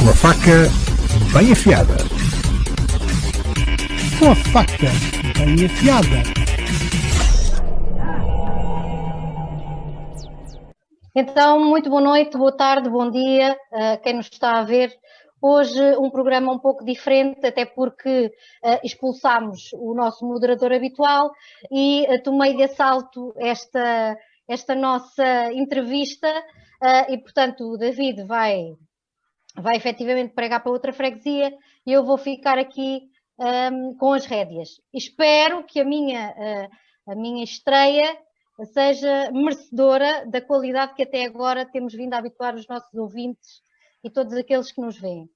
Com a faca bem afiada. Com a faca bem afiada. Então, muito boa noite, boa tarde, bom dia a quem nos está a ver. Hoje um programa um pouco diferente, até porque expulsámos o nosso moderador habitual e tomei de assalto esta nossa entrevista e, portanto, o David vai efetivamente pregar para outra freguesia e eu vou ficar aqui com as rédeas. Espero que a minha estreia seja merecedora da qualidade que até agora temos vindo a habituar os nossos ouvintes e todos aqueles que nos veem.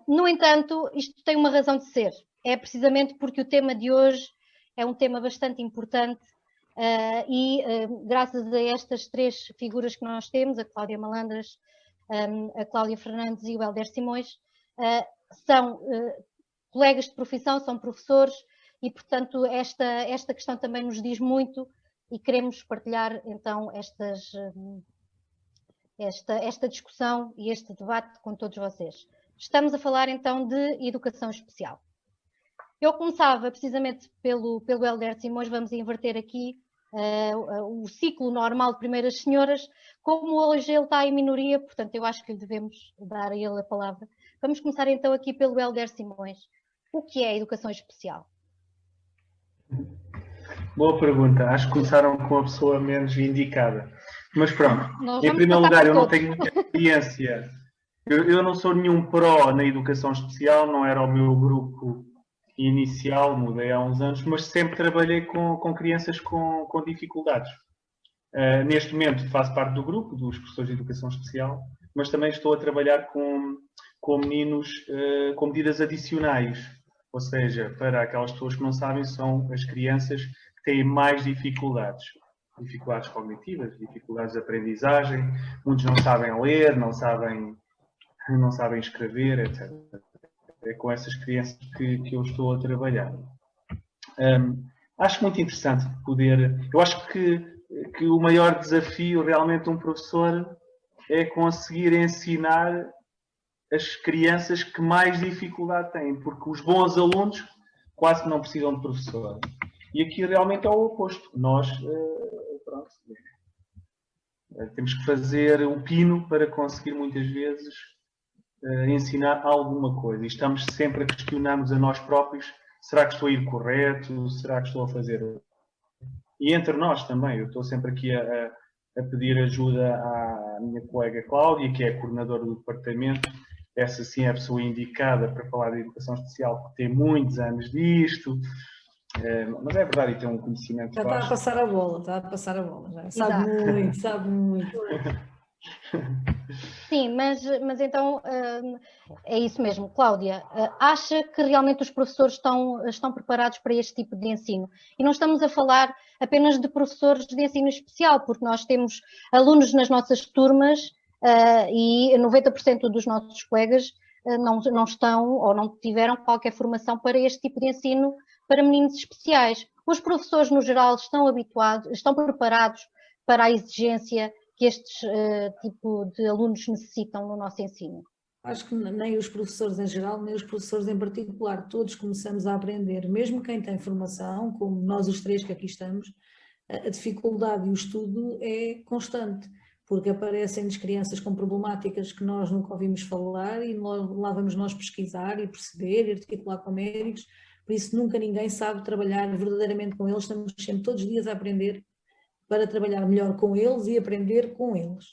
No entanto, isto tem uma razão de ser. É precisamente porque o tema de hoje é um tema bastante importante e graças a estas três figuras que nós temos, a Cláudia Malandras, a Cláudia Fernandes e o Hélder Simões, são colegas de profissão, são professores e, portanto, esta questão também nos diz muito e queremos partilhar, então, esta discussão e este debate com todos vocês. Estamos a falar, então, de educação especial. Eu começava, precisamente, pelo Hélder Simões, vamos inverter aqui o ciclo normal de primeiras senhoras. Como hoje ele está em minoria, portanto, eu acho que lhe devemos dar a ele a palavra. Vamos começar, então, aqui pelo Hélder Simões. O que é a educação especial? Boa pergunta. Acho que começaram com a pessoa menos indicada. Mas pronto, em primeiro lugar, eu não tenho muita experiência. Eu não sou nenhum pró na educação especial, não era o meu grupo inicial, mudei há uns anos, mas sempre trabalhei com crianças com dificuldades. Neste momento faço parte do grupo dos professores de educação especial, mas também estou a trabalhar com meninos com medidas adicionais. Ou seja, para aquelas pessoas que não sabem, são as crianças que têm mais dificuldades. Dificuldades cognitivas, dificuldades de aprendizagem. Muitos não sabem ler, não sabem escrever, etc. É com essas crianças que eu estou a trabalhar. Acho muito interessante poder... Eu acho que o maior desafio realmente de um professor é conseguir ensinar as crianças que mais dificuldade têm, porque os bons alunos quase que não precisam de professor. E aqui realmente é o oposto. Nós temos que fazer o pino para conseguir muitas vezes ensinar alguma coisa. E estamos sempre a questionar-nos a nós próprios: será que estou a ir correto? Será que estou a fazer? E entre nós também. Eu estou sempre aqui a pedir ajuda à minha colega Cláudia, que é a coordenadora do departamento. Essa sim é a pessoa indicada para falar de educação especial, porque tem muitos anos disto. Mas é verdade, e tem um conhecimento já vasto. Está a passar a bola. Já. Sabe muito. Sim, mas então é isso mesmo. Cláudia, acha que realmente os professores estão preparados para este tipo de ensino? E não estamos a falar apenas de professores de ensino especial, porque nós temos alunos nas nossas turmas e 90% dos nossos colegas não estão ou não tiveram qualquer formação para este tipo de ensino para meninos especiais. Os professores, no geral, estão preparados para a exigência que estes tipo de alunos necessitam no nosso ensino? Acho que nem os professores em geral, nem os professores em particular, todos começamos a aprender, mesmo quem tem formação, como nós os três que aqui estamos, a dificuldade e o estudo é constante, porque aparecem-nos crianças com problemáticas que nós nunca ouvimos falar e lá vamos nós pesquisar e perceber e articular com médicos, por isso nunca ninguém sabe trabalhar verdadeiramente com eles, estamos sempre todos os dias a aprender para trabalhar melhor com eles e aprender com eles.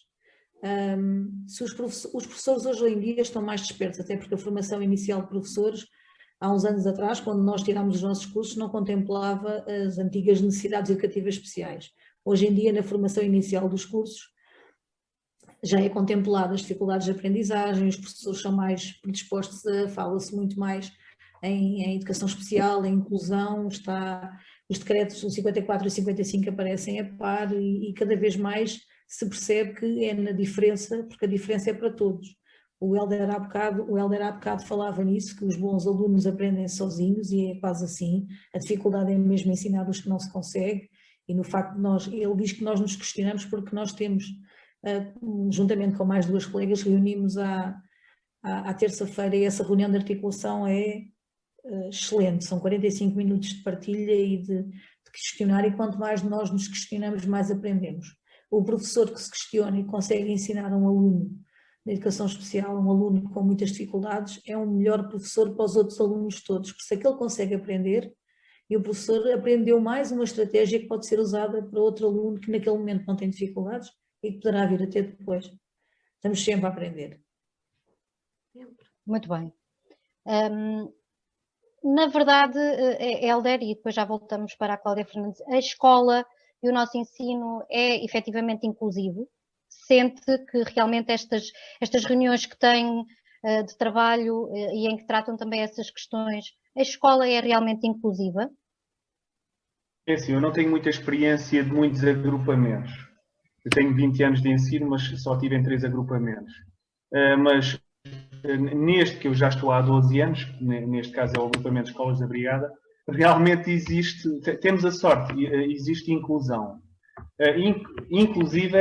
Os professores hoje em dia estão mais despertos, até porque a formação inicial de professores, há uns anos atrás, quando nós tirámos os nossos cursos, não contemplava as antigas necessidades educativas especiais. Hoje em dia, na formação inicial dos cursos, já é contemplada as dificuldades de aprendizagem, os professores são mais predispostos fala-se muito mais em educação especial, em inclusão, os decretos 54 e 55 aparecem a par e cada vez mais se percebe que é na diferença, porque a diferença é para todos. O Hélder há bocado falava nisso, que os bons alunos aprendem sozinhos e é quase assim, a dificuldade é mesmo ensinar os que não se consegue e no facto de ele diz que nós nos questionamos porque nós temos, juntamente com mais duas colegas, reunimos há à terça-feira, e essa reunião de articulação é excelente, são 45 minutos de partilha e de questionar, e quanto mais nós nos questionamos, mais aprendemos. O professor que se questiona e consegue ensinar um aluno na educação especial, um aluno com muitas dificuldades, é um melhor professor para os outros alunos todos, porque se aquele consegue aprender, e o professor aprendeu mais uma estratégia que pode ser usada para outro aluno que naquele momento não tem dificuldades e que poderá vir a ter depois. Estamos sempre a aprender. Muito bem. Na verdade, Hélder, e depois já voltamos para a Cláudia Fernandes, a escola e o nosso ensino é efetivamente inclusivo? Sente que realmente estas reuniões que têm de trabalho e em que tratam também essas questões, a escola é realmente inclusiva? É assim, eu não tenho muita experiência de muitos agrupamentos. Eu tenho 20 anos de ensino, mas só tive em 3 agrupamentos. Mas neste que eu já estou há 12 anos, neste caso é o agrupamento de escolas da Brigada, realmente temos a sorte, existe inclusão. Inclusive,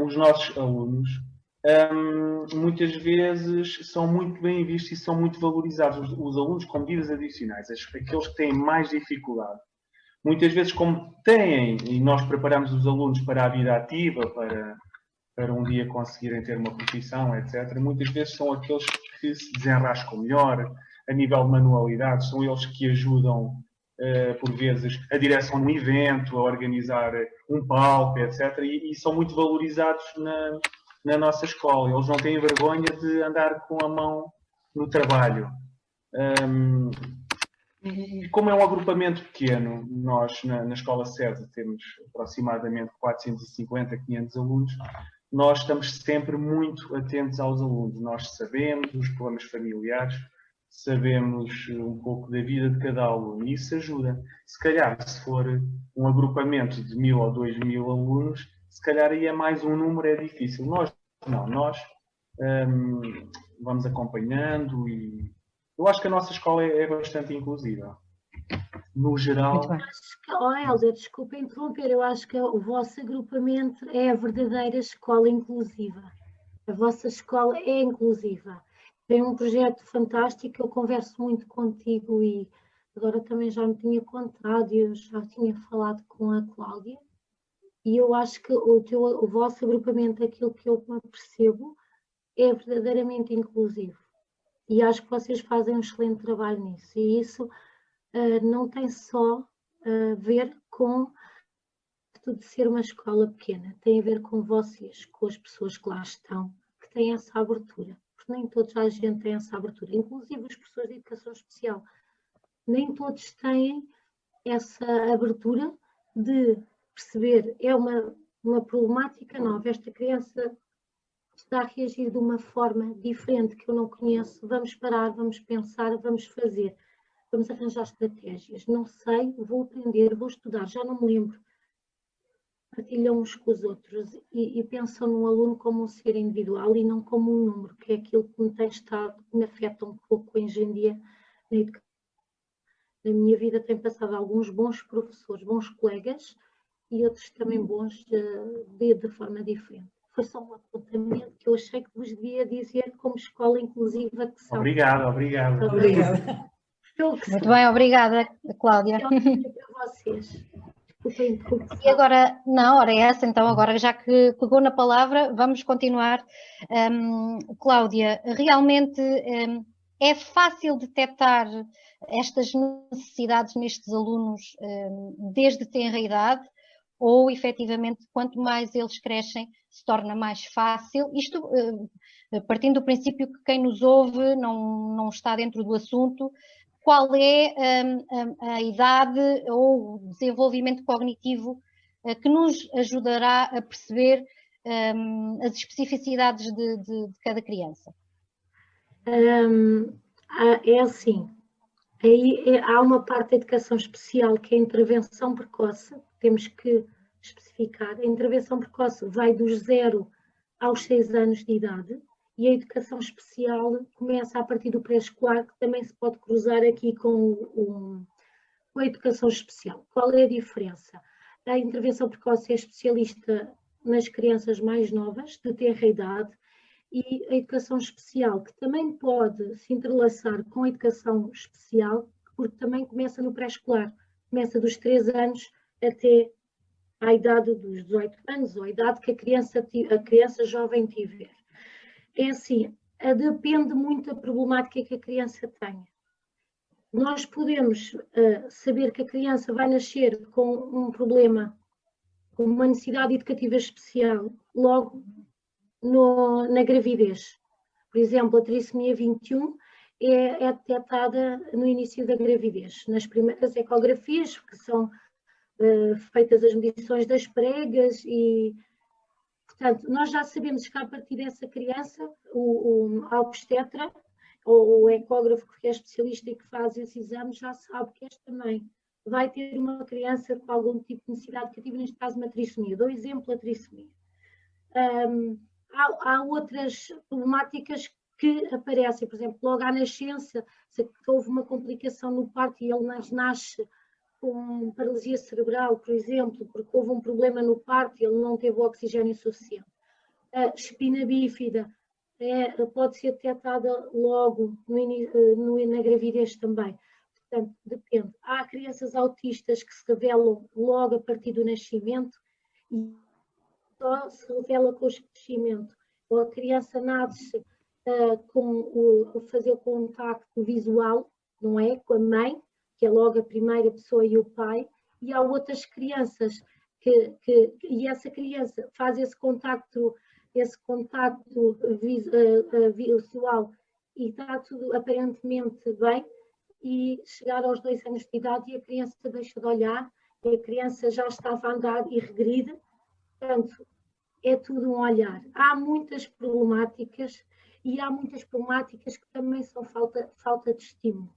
os nossos alunos muitas vezes são muito bem vistos e são muito valorizados. Os alunos com medidas adicionais, aqueles que têm mais dificuldade, muitas vezes como têm, e nós preparamos os alunos para a vida ativa, para um dia conseguirem ter uma profissão, etc. Muitas vezes são aqueles que se desenrascam melhor, a nível de manualidades, são eles que ajudam, por vezes, a direção de um evento, a organizar um palco, etc. E são muito valorizados na nossa escola. Eles não têm vergonha de andar com a mão no trabalho. E como é um agrupamento pequeno, nós na escola sede temos aproximadamente 450, 500 alunos, nós estamos sempre muito atentos aos alunos. Nós sabemos os problemas familiares, sabemos um pouco da vida de cada aluno e isso ajuda. Se calhar, se for um agrupamento de 1000 ou 2000 alunos, se calhar aí é mais um número, é difícil. Nós vamos acompanhando e eu acho que a nossa escola é bastante inclusiva. No geral... Hélder, desculpa interromper, eu acho que o vosso agrupamento é a verdadeira escola inclusiva. A vossa escola é inclusiva. Tem um projeto fantástico, eu converso muito contigo e agora também já me tinha contado, eu já tinha falado com a Cláudia e eu acho que o vosso agrupamento, aquilo que eu percebo, é verdadeiramente inclusivo. E acho que vocês fazem um excelente trabalho nisso. E isso não tem só a ver com de ser uma escola pequena. Tem a ver com vocês, com as pessoas que lá estão, que têm essa abertura. Porque nem toda a gente tem essa abertura. Inclusive os professores de educação especial. Nem todos têm essa abertura de perceber. É uma problemática nova. Esta criança está a reagir de uma forma diferente que eu não conheço, vamos parar, vamos pensar, vamos fazer, vamos arranjar estratégias. Não sei, vou aprender, vou estudar, já não me lembro. Partilham uns com os outros e pensam no aluno como um ser individual e não como um número, que é aquilo que me tem estado, que me afeta um pouco hoje em dia na educação. Na minha vida tem passado alguns bons professores, bons colegas e outros também bons de forma diferente. Foi só um apontamento que eu achei que vos devia dizer como escola inclusiva que são. Obrigado. Muito bem, obrigada, Cláudia. Para vocês. E agora, na hora é essa, então agora já que pegou na palavra, vamos continuar. Cláudia, realmente é fácil detectar estas necessidades nestes alunos desde tenra idade? Ou, efetivamente, quanto mais eles crescem, se torna mais fácil. Isto partindo do princípio que quem nos ouve não está dentro do assunto. Qual é a idade ou o desenvolvimento cognitivo que nos ajudará a perceber as especificidades de cada criança? É assim, aí há uma parte da educação especial que é a intervenção precoce. Temos que especificar. A intervenção precoce vai dos 0 aos 6 anos de idade e a educação especial começa a partir do pré-escolar, que também se pode cruzar aqui com a educação especial. Qual é a diferença? A intervenção precoce é especialista nas crianças mais novas, de tenra idade, e a educação especial, que também pode se entrelaçar com a educação especial, porque também começa no pré-escolar, começa dos 3 anos até à idade dos 18 anos, ou a idade que a criança jovem tiver. É assim, depende muito da problemática que a criança tenha. Nós podemos saber que a criança vai nascer com um problema, com uma necessidade educativa especial, logo na gravidez. Por exemplo, a trissomia 21 é detectada no início da gravidez, nas primeiras ecografias, que são feitas as medições das pregas e, portanto, nós já sabemos que a partir dessa criança, a obstetra ou o ecógrafo que é especialista e que faz esses exames já sabe que esta mãe vai ter uma criança com algum tipo de necessidade educativa, neste caso uma trissomia. Dou exemplo a trissomia. Há outras problemáticas que aparecem, por exemplo, logo à nascença, se houve uma complicação no parto e ele nasce com paralisia cerebral, por exemplo, porque houve um problema no parto e ele não teve o oxigênio suficiente. A espina bífida pode ser detectada logo na gravidez também. Portanto, depende. Há crianças autistas que se revelam logo a partir do nascimento e só se revela com o crescimento. Ou a criança nasce com fazer o contacto visual, não é? Com a mãe, que é logo a primeira pessoa e o pai, e há outras crianças e essa criança faz esse contacto visual e está tudo aparentemente bem, e chegar aos 2 anos de idade e a criança deixa de olhar, e a criança já estava a andar e regride. Portanto, é tudo um olhar. Há muitas problemáticas e há muitas problemáticas que também são falta de estímulo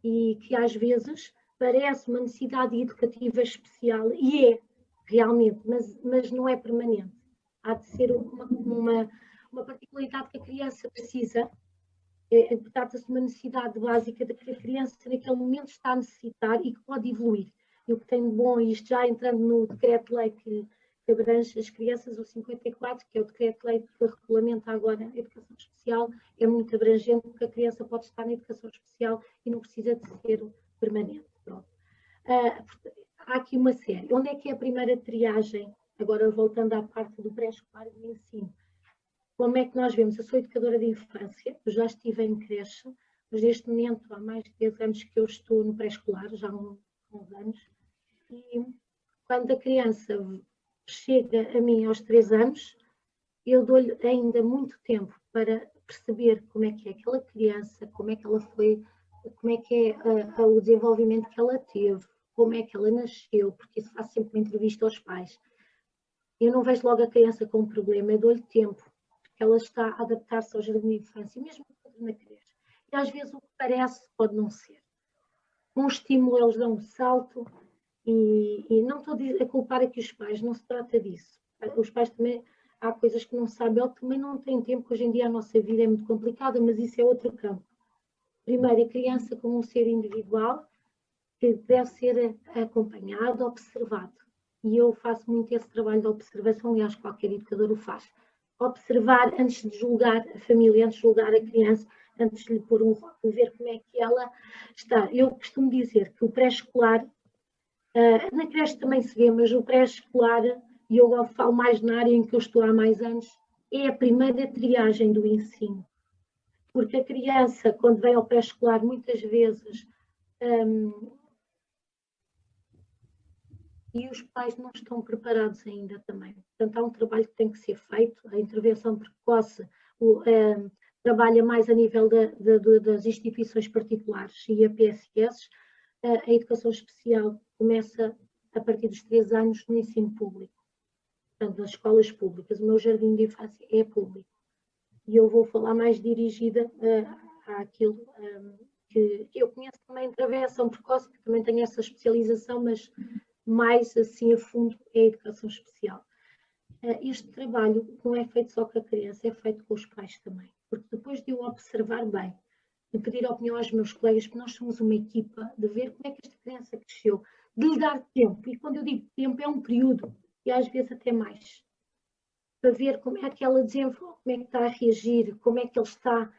e que às vezes parece uma necessidade educativa especial e é realmente, mas não é permanente. Há de ser uma particularidade que a criança precisa. Trata-se de uma necessidade básica de que a criança naquele momento está a necessitar e que pode evoluir. E o que tem de bom, isto já entrando no decreto-lei que abrange as crianças, o 54, que é o decreto-lei que regulamenta agora a educação especial, é muito abrangente, porque a criança pode estar na educação especial e não precisa de ser permanente. Pronto. Há aqui uma série. Onde é que é a primeira triagem? Agora voltando à parte do pré-escolar e do ensino. Como é que nós vemos? Eu sou educadora de infância, eu já estive em creche, mas neste momento há mais de 10 anos que eu estou no pré-escolar, já há uns anos, e quando a criança chega a mim aos 3 anos, eu dou-lhe ainda muito tempo para perceber como é que é aquela criança, como é que ela foi, como é que é o desenvolvimento que ela teve, como é que ela nasceu, porque isso faz sempre uma entrevista aos pais. Eu não vejo logo a criança com um problema, eu dou-lhe tempo, porque ela está a adaptar-se ao jardim de infância, mesmo na creche. E às vezes o que parece pode não ser. Com um estímulo eles dão um salto e não estou a culpar aqui os pais, não se trata disso. Os pais também, há coisas que não sabem, ou também não têm tempo, hoje em dia a nossa vida é muito complicada, mas isso é outro campo. Primeiro, a criança como um ser individual, que deve ser acompanhado, observado. E eu faço muito esse trabalho de observação, aliás, qualquer educador o faz. Observar antes de julgar a família, antes de julgar a criança, antes de lhe pôr um rótulo, ver como é que ela está. Eu costumo dizer que o pré-escolar, na creche também se vê, mas o pré-escolar, e eu falo mais na área em que eu estou há mais anos, é a primeira triagem do ensino. Porque a criança, quando vem ao pré-escolar, muitas vezes, e os pais não estão preparados ainda também. Portanto, há um trabalho que tem que ser feito. A intervenção precoce trabalha mais a nível das instituições particulares e a PSS. A educação especial começa a partir dos 3 anos no ensino público. Portanto, nas escolas públicas. O meu jardim de infância é público. E eu vou falar mais dirigida àquilo que eu conheço também, intervenção precoce, que também tenho essa especialização, mas mais assim a fundo é a educação especial. Este trabalho não é feito só com a criança, é feito com os pais também. Porque depois de eu observar bem, de pedir opinião aos meus colegas, porque nós somos uma equipa, de ver como é que esta criança cresceu, de lhe dar tempo. E quando eu digo tempo, é um período, e às vezes até mais. para ver como é que ela desenvolve, como é que está a reagir, como é que ele está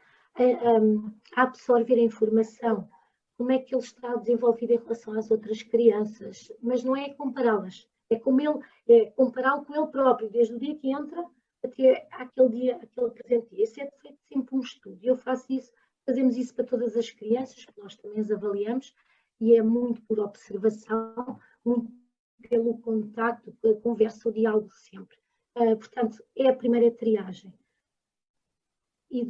a absorver a informação, como é que ele está desenvolvido em relação às outras crianças, mas não é compará-las, é como ele, é compará-lo com ele próprio, desde o dia que entra até aquele dia, aquele presente dia. Isso é feito sempre um estudo, eu faço isso, fazemos isso para todas as crianças, que nós também as avaliamos, e é muito por observação, muito pelo contacto, pela conversa, o diálogo sempre. Portanto, é a primeira triagem. E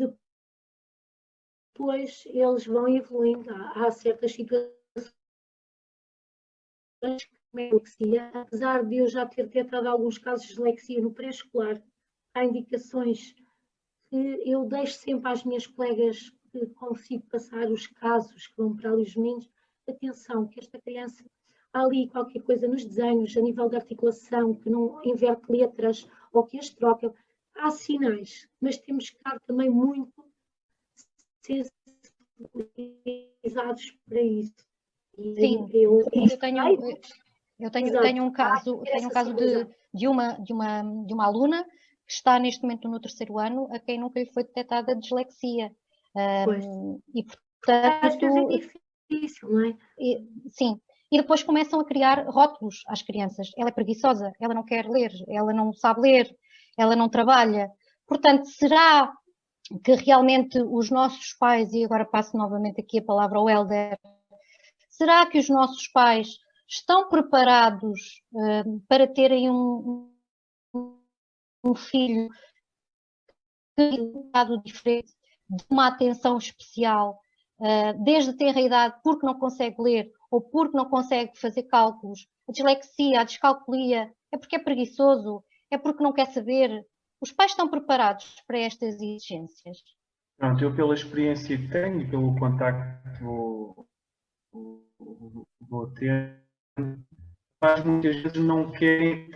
depois eles vão evoluindo. Há certas situações, como a dislexia, apesar de eu já ter detectado alguns casos de dislexia no pré-escolar, há indicações que eu deixo sempre às minhas colegas que consigo passar os casos que vão para ali os meninos. Atenção, que esta criança, há ali qualquer coisa nos desenhos, a nível de articulação, que não inverte letras ou que as troca. Há sinais, mas temos que estar também muito sensibilizados para isso. Sim, eu tenho um caso de uma aluna que está neste momento no 3º ano, a quem nunca lhe foi detectada dislexia. E portanto, é difícil, não é? Sim. E depois começam a criar rótulos às crianças. Ela é preguiçosa, ela não quer ler, ela não sabe ler, ela não trabalha. Portanto, será que realmente os nossos pais, e agora passo novamente aqui a palavra ao Hélder, será que os nossos pais estão preparados para terem um filho que um lado diferente, de uma atenção especial, desde ter a idade, porque não consegue ler ou porque não consegue fazer cálculos? A dislexia, a descalculia, é porque é preguiçoso, é porque não quer saber? Os pais estão preparados para estas exigências? Pronto, eu pela experiência que tenho e pelo contacto que vou ter, mas muitas vezes não querem,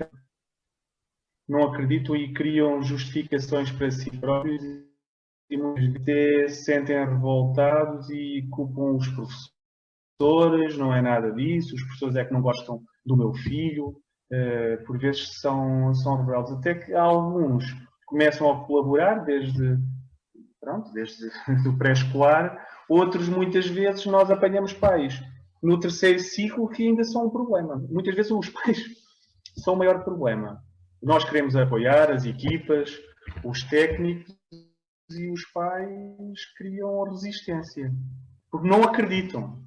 não acreditam e criam justificações para si próprios e muitas vezes se sentem revoltados e culpam os professores. Não é nada disso, os professores é que não gostam do meu filho. Por vezes são rebeldes, até que alguns começam a colaborar desde o pré-escolar, outros muitas vezes nós apanhamos pais no 3º ciclo que ainda são um problema. Muitas vezes os pais são o maior problema. Nós queremos apoiar as equipas, os técnicos, e os pais criam resistência, porque não acreditam.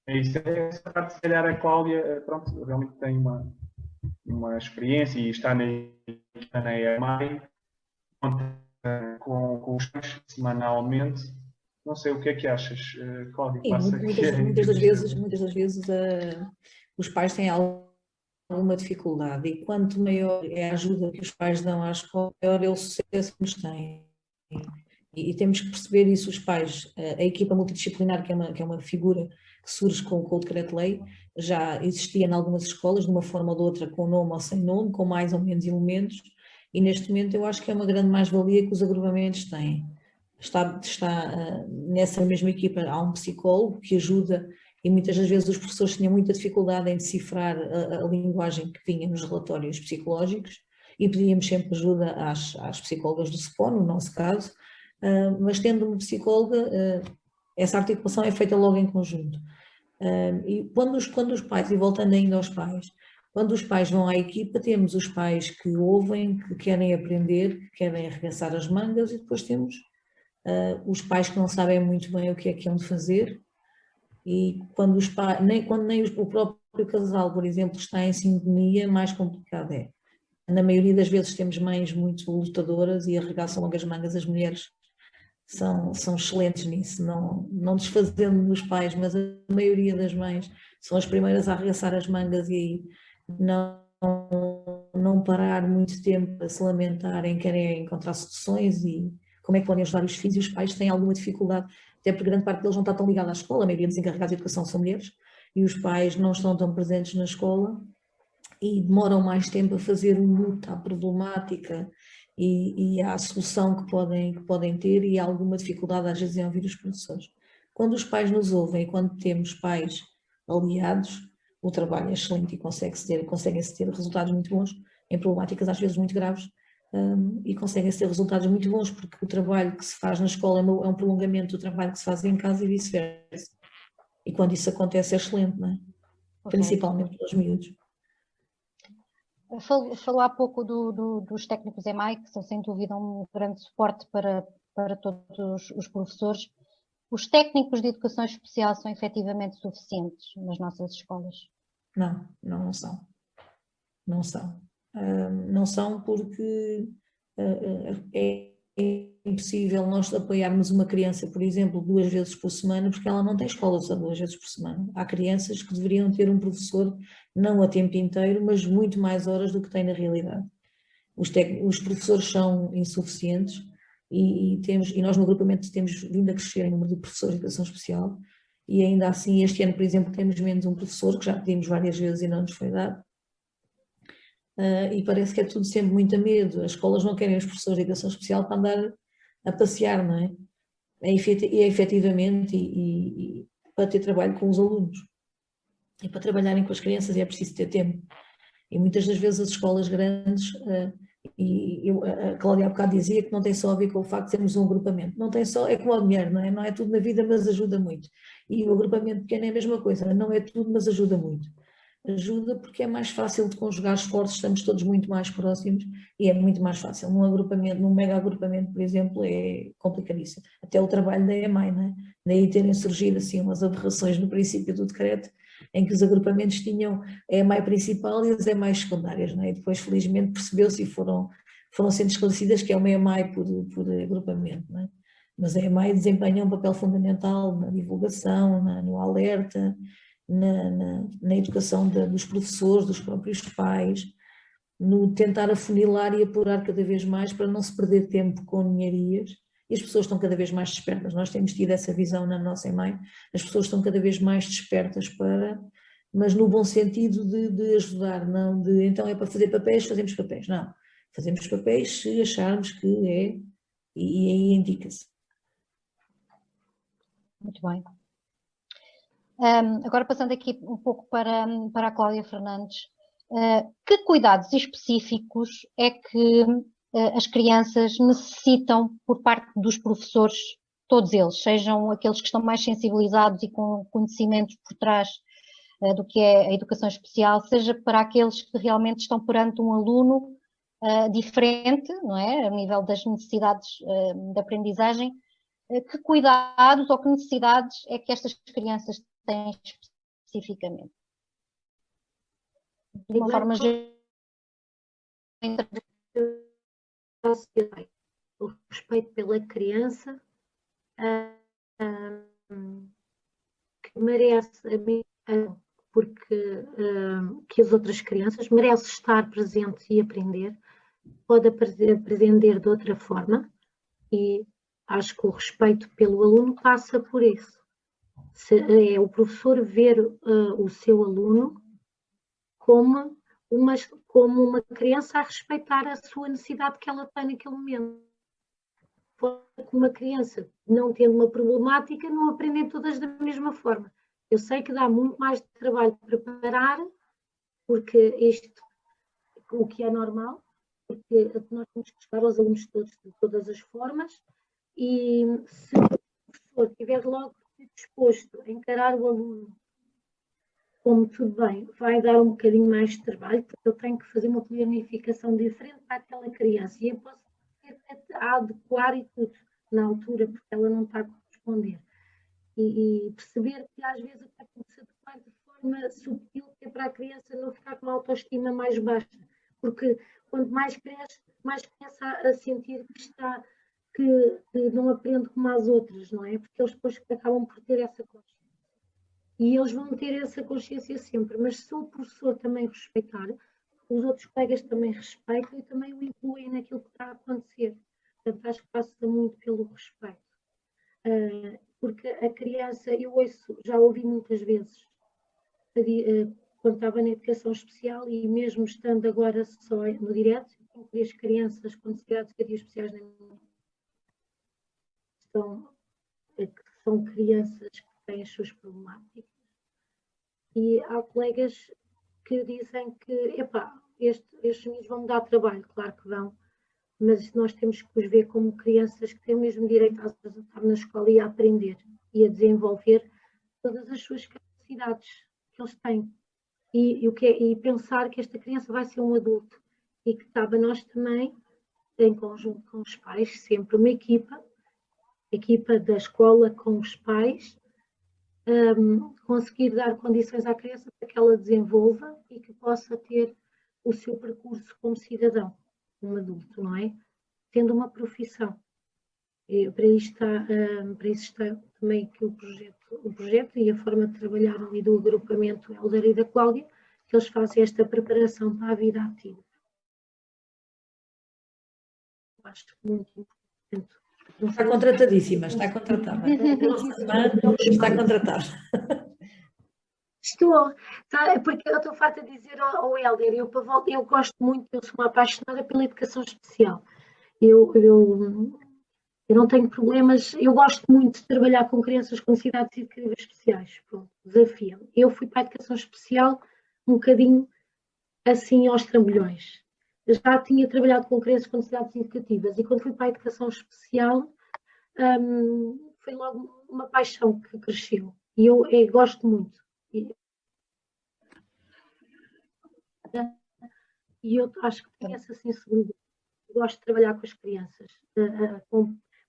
É isso. Essa parte, se calhar, a Cláudia, pronto, realmente tem uma experiência e está na EMAI, com os pais semanalmente. Não sei, o que é que achas, Cláudia? Muitas das vezes os pais têm alguma dificuldade, e quanto maior é a ajuda que os pais dão à escola, maior é o sucesso que nos têm. E temos que perceber isso, os pais. A equipa multidisciplinar, que é uma figura que surge com o decreto-lei, já existia em algumas escolas, de uma forma ou de outra, com nome ou sem nome, com mais ou menos elementos, e neste momento eu acho que é uma grande mais-valia que os agrupamentos têm. Está nessa mesma equipa, há um psicólogo que ajuda, e muitas das vezes os professores tinham muita dificuldade em decifrar a linguagem que vinha nos relatórios psicológicos, e pedíamos sempre ajuda às psicólogas do SPON, no nosso caso, mas tendo uma psicóloga, essa articulação é feita logo em conjunto. E quando os pais, e voltando ainda aos pais, quando os pais vão à equipa, temos os pais que ouvem, que querem aprender, que querem arregaçar as mangas, e depois temos os pais que não sabem muito bem o que é hão de fazer, e quando os pais, quando nem o próprio casal, por exemplo, está em sintonia, mais complicado é. Na maioria das vezes temos mães muito lutadoras e arregaçam logo as mangas. As mulheres são excelentes nisso, não desfazendo dos pais, mas a maioria das mães são as primeiras a arregaçar as mangas e não parar muito tempo a se lamentarem, querem encontrar soluções e como é que podem ajudar os filhos. E os pais têm alguma dificuldade, até porque grande parte deles não está tão ligada à escola, a maioria dos encarregados de educação são mulheres, e os pais não estão tão presentes na escola e demoram mais tempo a fazer luta à problemática e à solução que podem ter, e há alguma dificuldade às vezes em ouvir os professores. Quando os pais nos ouvem, quando temos pais aliados, o trabalho é excelente e conseguem-se ter resultados muito bons em problemáticas às vezes muito graves, e conseguem-se ter resultados muito bons, porque o trabalho que se faz na escola é um prolongamento do trabalho que se faz em casa e vice-versa. E quando isso acontece é excelente, não é? Okay. Principalmente pelos miúdos. Falou há pouco dos técnicos EMAI, que são sem dúvida um grande suporte para todos os professores. Os técnicos de educação especial são efetivamente suficientes nas nossas escolas? Não são. Não são. Não são porque é impossível nós apoiarmos uma criança, por exemplo, 2 vezes por semana, porque ela não tem escola só 2 vezes por semana. Há crianças que deveriam ter um professor não a tempo inteiro, mas muito mais horas do que tem na realidade. Os professores são insuficientes e nós no agrupamento temos vindo a crescer em número de professores de educação especial e ainda assim este ano, por exemplo, temos menos um professor, que já pedimos várias vezes e não nos foi dado. E parece que é tudo sempre muito a medo. As escolas não querem os professores de educação especial para andar a passear, não é? É efetivamente e para ter trabalho com os alunos. E para trabalharem com as crianças é preciso ter tempo. E muitas das vezes as escolas grandes, a Cláudia há bocado dizia que não tem só a ver com o facto de sermos um agrupamento. Não tem só, é como o dinheiro, não é? Não é tudo na vida, mas ajuda muito. E o agrupamento pequeno é a mesma coisa, não é tudo, mas ajuda muito. Ajuda porque é mais fácil de conjugar esforços, estamos todos muito mais próximos e é muito mais fácil. Num agrupamento, num mega agrupamento, por exemplo, é complicadíssimo. Até o trabalho da EMAI, não é? Daí terem surgido assim umas aberrações no princípio do decreto, em que os agrupamentos tinham a EMAI principal e as EMAI secundárias, não é? E depois felizmente percebeu-se e foram sendo esclarecidas que é uma EMAI por agrupamento, não é? Mas a EMAI desempenha um papel fundamental na divulgação, no alerta, na educação dos professores, dos próprios pais, no tentar afunilar e apurar cada vez mais para não se perder tempo com ninharias. E as pessoas estão cada vez mais despertas, nós temos tido essa visão na nossa EMAI, as pessoas estão cada vez mais despertas mas no bom sentido de ajudar, não de então é para fazer papéis, fazemos papéis, não. Fazemos papéis se acharmos que é, e aí indica-se. Muito bem. Agora passando aqui um pouco para a Cláudia Fernandes, que cuidados específicos é que as crianças necessitam por parte dos professores, todos eles, sejam aqueles que estão mais sensibilizados e com conhecimentos por trás do que é a educação especial, seja para aqueles que realmente estão perante um aluno diferente, não é? A nível das necessidades de aprendizagem, que cuidados ou que necessidades é que estas crianças têm especificamente? De uma forma geral. O respeito pela criança que merece a mim, porque que as outras crianças merece estar presente e aprender, pode aprender de outra forma, e acho que o respeito pelo aluno passa por isso. É o professor ver o seu aluno como uma criança a respeitar a sua necessidade que ela tem naquele momento. Porque uma criança, não tendo uma problemática, não aprendem todas da mesma forma. Eu sei que dá muito mais trabalho para preparar, porque o que é normal, porque nós temos que chegar aos alunos todos de todas as formas, e se o professor estiver logo disposto a encarar o aluno como tudo bem, vai dar um bocadinho mais de trabalho, porque eu tenho que fazer uma planificação diferente para aquela criança, e eu posso adequar e tudo na altura, porque ela não está a corresponder. E perceber que às vezes até pode se adequar de forma sutil, que é para a criança não ficar com a autoestima mais baixa, porque quanto mais cresce, mais começa a sentir que não aprende como as outras, não é? Porque eles depois acabam por ter essa consciência. E eles vão ter essa consciência sempre, mas se o professor também respeitar, os outros colegas também respeitam e também o incluem naquilo que está a acontecer. Portanto, acho que passa muito pelo respeito. Porque a criança, já ouvi muitas vezes, quando estava na educação especial e mesmo estando agora só no direto, tenho 3 crianças com necessidades educativas especiais na minha são crianças que têm as suas problemáticas E há colegas que dizem que, epá, estes meninos vão me dar trabalho, claro que vão, mas nós temos que os ver como crianças que têm o mesmo direito a estar na escola e a aprender e a desenvolver todas as suas capacidades que eles têm. E pensar que esta criança vai ser um adulto e que cabe a nós também, em conjunto com os pais, sempre uma equipa da escola com os pais, conseguir dar condições à criança para que ela desenvolva e que possa ter o seu percurso como cidadão, como adulto, não é? Tendo uma profissão. Para isso está também aqui o projeto e a forma de trabalhar ali do agrupamento Helder e da Cláudia, que eles fazem esta preparação para a vida ativa. Acho muito importante. Está contratadíssima, está contratada. Está contratada. Estou, porque eu estou farta de dizer ao Helder, eu gosto muito, eu sou uma apaixonada pela educação especial. Eu não tenho problemas, eu gosto muito de trabalhar com crianças com necessidades educativas especiais. Pronto, desafio-me. Eu fui para a educação especial um bocadinho assim aos trambolhões. Eu já tinha trabalhado com crianças com necessidades educativas e quando fui para a educação especial foi logo uma paixão que cresceu e eu gosto muito. E eu acho que tenho essa sensibilidade. Gosto de trabalhar com as crianças.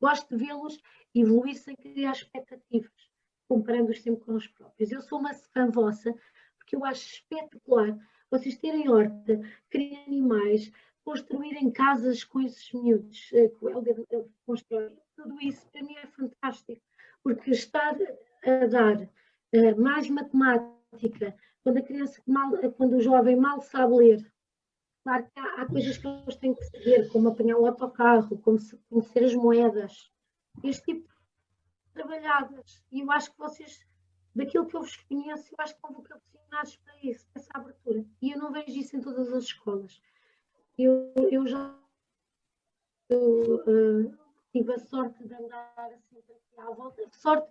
Gosto de vê-los evoluir sem criar expectativas, comparando-os sempre com os próprios. Eu sou uma fã vossa, porque eu acho espetacular vocês terem horta, criarem animais, construírem casas com esses miúdos que o Helder constrói. Tudo isso para mim é fantástico, porque estar a dar mais matemática, quando o jovem mal sabe ler, claro que há coisas que eles têm que saber, como apanhar o autocarro, como conhecer as moedas, este tipo de trabalhadas. E eu acho que vocês, daquilo que eu vos conheço, eu acho que estão vocacionados para isso, para essa abertura. E eu não vejo isso em todas as escolas. Eu tive a sorte de andar assim à volta, sorte,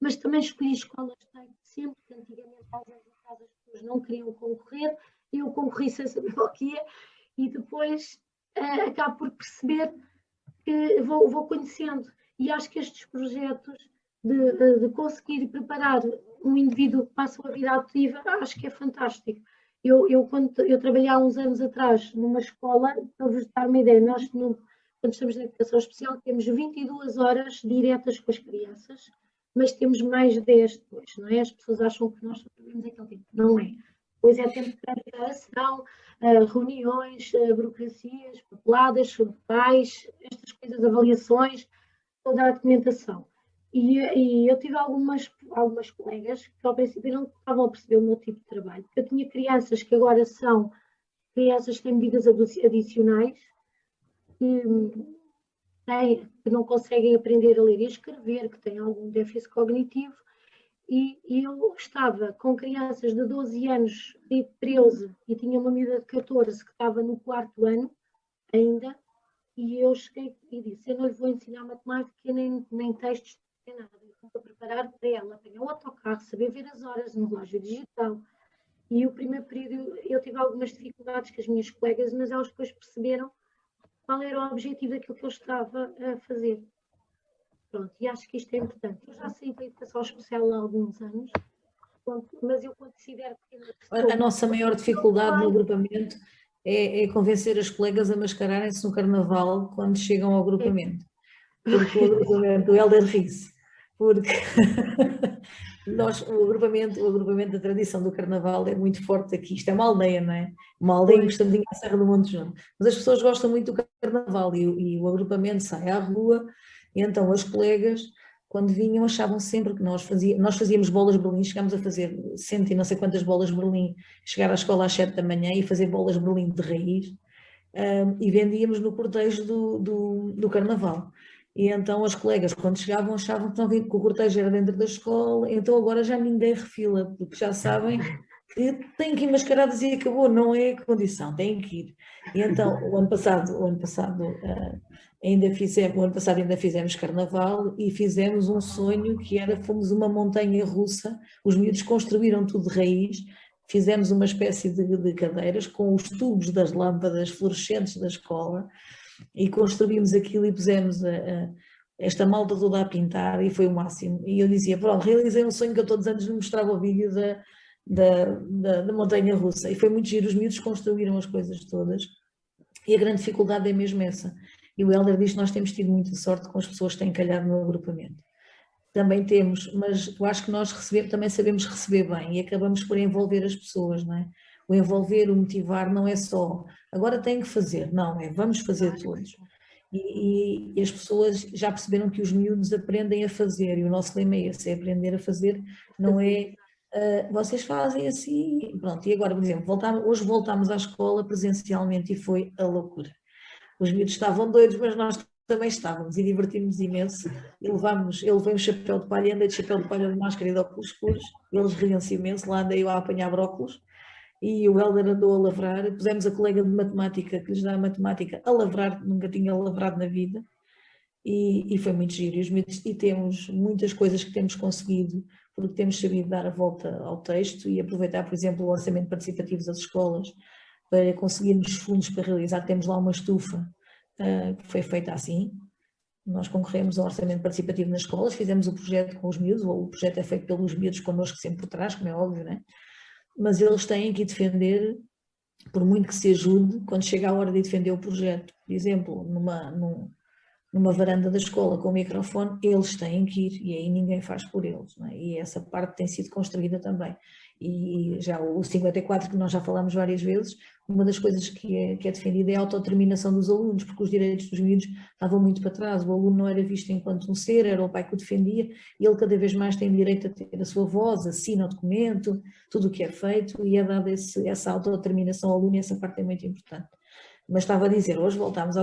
mas também escolhi escolas sempre, que antigamente algumas as pessoas não queriam concorrer, e eu concorri sem saber o que é, e depois acabo por perceber que vou conhecendo. E acho que estes projetos de conseguir preparar um indivíduo para a sua vida ativa, acho que é fantástico. Quando eu trabalhei há uns anos atrás numa escola, para vos dar uma ideia, nós quando estamos na educação especial temos 22 horas diretas com as crianças, mas temos mais 10 depois, não é? As pessoas acham que nós só trabalhamos aquele tempo. Não é. Depois é tempo de preparação, reuniões, burocracias, papeladas, pais, estas coisas, avaliações, toda a documentação. E eu tive algumas colegas que ao princípio não estavam a perceber o meu tipo de trabalho. Eu tinha crianças que agora são crianças que têm medidas adicionais, que não conseguem aprender a ler e a escrever, que têm algum déficit cognitivo. E eu estava com crianças de 12 anos e 13 e tinha uma miúda de 14 que estava no 4º ano ainda, e eu cheguei e disse, eu não lhe vou ensinar matemática nem textos, nem nada, eu vou preparar para ela apanhar o autocarro, saber ver as horas no relógio digital. E o primeiro período eu tive algumas dificuldades com as minhas colegas, mas elas depois perceberam qual era o objetivo daquilo que eu estava a fazer. Pronto, e acho que isto é importante. Eu já saí da educação especial há alguns anos, mas eu considero que... A nossa maior dificuldade no agrupamento é convencer as colegas a mascararem-se no carnaval quando chegam ao agrupamento. Porque o agrupamento, o Helder ri-se, porque o agrupamento da tradição do carnaval é muito forte aqui. Isto é uma aldeia, não é? Uma aldeia encostadinha à Serra do Monte Junco. Mas as pessoas gostam muito do carnaval e o agrupamento sai à rua. E então as colegas, quando vinham, achavam sempre que nós fazíamos bolas Berlim, chegámos a fazer 100 e não sei quantas bolas Berlim, chegar à escola às 7 da manhã e fazer bolas Berlim de raiz, e vendíamos no cortejo do carnaval. E então as colegas, quando chegavam, achavam que o cortejo era dentro da escola, então agora já ninguém refila, porque já sabem que têm que ir mascaradas e acabou, não é condição, têm que ir. E então, o ano passado ainda fizemos carnaval e fizemos um sonho que era, fomos uma montanha russa, os miúdos construíram tudo de raiz, fizemos uma espécie de cadeiras com os tubos das lâmpadas fluorescentes da escola e construímos aquilo e pusemos esta malta toda a pintar e foi o máximo. E eu dizia, pronto, realizei um sonho que eu todos os anos lhe mostrava o vídeo da montanha russa. E foi muito giro, os miúdos construíram as coisas todas e a grande dificuldade é mesmo essa. E o Hélder diz que nós temos tido muita sorte com as pessoas que têm calhado no agrupamento. Também temos, mas eu acho que nós também sabemos receber bem e acabamos por envolver as pessoas, não é? O envolver, o motivar não é só agora têm que fazer, não, é vamos fazer todos. E as pessoas já perceberam que os miúdos aprendem a fazer e o nosso lema é esse, é aprender a fazer, não é vocês fazem assim, pronto. E agora, por exemplo, hoje voltámos à escola presencialmente e foi a loucura. Os miúdos estavam doidos, mas nós também estávamos e divertimos imenso. Ele veio um chapéu de palha, andei de chapéu de palha, de máscara e de óculos escuros, eles riam-se imenso, lá andei eu a apanhar brócolos. E o Hélder andou a lavrar, pusemos a colega de matemática, que lhes dá a matemática, a lavrar, nunca tinha lavrado na vida, e foi muito giro. E temos muitas coisas que temos conseguido, porque temos sabido dar a volta ao texto e aproveitar, por exemplo, o orçamento participativo das escolas, para conseguirmos fundos para realizar. Temos lá uma estufa que foi feita assim, nós concorremos ao orçamento participativo nas escolas, fizemos o projeto com os miúdos, o projeto é feito pelos miúdos connosco sempre por trás, como é óbvio, não é? Mas eles têm que defender, por muito que se ajude, quando chega a hora de defender o projeto. Por exemplo, numa varanda da escola com o microfone, eles têm que ir e aí ninguém faz por eles, não é? E essa parte tem sido construída também. E já o 54, que nós já falámos várias vezes, uma das coisas que é defendida é a autodeterminação dos alunos, porque os direitos dos miúdos estavam muito para trás, o aluno não era visto enquanto um ser, era o pai que o defendia, e ele cada vez mais tem direito a ter a sua voz, assina o documento, tudo o que é feito, e é dada essa autodeterminação ao aluno e essa parte é muito importante. Mas estava a dizer, hoje voltámos à